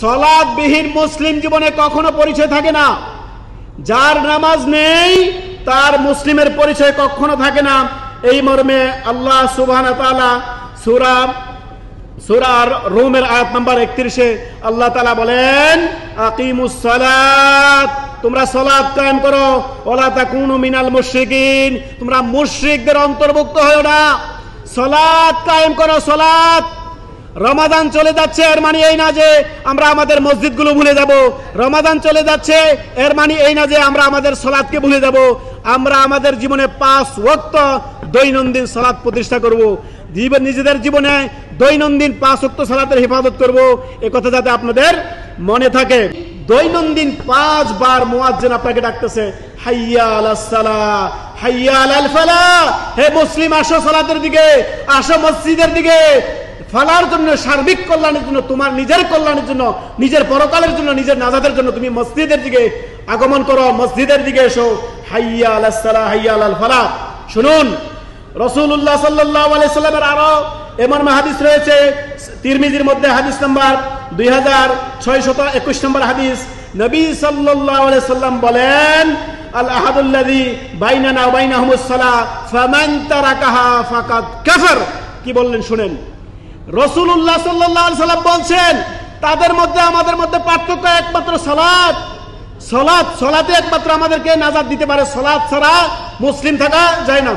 সালাতবিহীন মুসলিম জীবনে কখনো পরিচয় থাকে না। যার নামাজ নেই তার মুসলিমের পরিচয় কখনো থাকে না। এই মর্মে আল্লাহ সুবহানাহু ওয়া তাআলা সূরা রুমের আয়াত নাম্বার 31-এ আল্লাহ তাআলা বলেন, আকিমুস সালাত, তোমরা সালাত কায়েম করো, ওয়ালা তাকুনু মিনাল মুশরিকিন, তোমরা মুশরিকদের অন্তর্ভুক্ত হয়ো না। সালাত কায়েম করো, সালাত। রমাদান চলে যাচ্ছে, এর মানে এই না যে আমরা আমাদের মসজিদগুলো ভুলে যাব। রমাদান চলে যাচ্ছে, এর মানে এই না যে আমরা আমাদের সালাতকে ভুলে যাব। আমরা আমাদের জীবনে 5 ওয়াক্ত দৈনন্দিন সালাত প্রতিষ্ঠা করব। নিজেদের জীবনে দৈনন্দিন 5 ওয়াক্ত সালাতের হেফাজত করব, এ কথা যাতে আপনাদের মনে থাকে। দৈনন্দিন 5 বার মুয়াজ্জিন আপনাকে ডাকতেছে, হাইয়া আলাস সালাহ, হাইয়া আলাল ফালাহ। হে মুসলিম, আসো সালাতের দিকে, আসো মসজিদের দিকে। ফালার জন্য, সার্বিক কল্যাণের জন্য, তোমার নিজের কল্যাণের জন্য, নিজের পরকালের জন্য, নিজের নাজাতের জন্য তুমি মসজিদের দিকে আগমন করো, মসজিদের দিকে এসো। হাইয়া আলাস সালাহ, হাইয়া আলাল ফালাহ। শুনুন, রাসূলুল্লাহ সাল্লাল্লাহু আলাইহি সাল্লামের আরো এমন হাদিস রয়েছে। তিরমিজির মধ্যে হাদিস নাম্বার 2621 নম্বর হাদিস। নবী সাল্লাল্লাহু আলাইহি সাল্লাম বলেন, আল আহাদুল্লাযী বাইনানা ওয়া বাইনাহুমুস সালাহ ফামান তারাকাহা ফাকাদ কাফার। কি বললেন শুনেন, রাসূলুল্লাহ সাল্লাল্লাহু আলাইহি সাল্লাম বলছেন, তাদের মধ্যে আমাদের মধ্যে পার্থক্য একমাত্র সালাত। সালাতে একমাত্র আমাদেরকে নাজাত দিতে পারে। সালাত ছাড়া মুসলিম থাকা যায় না।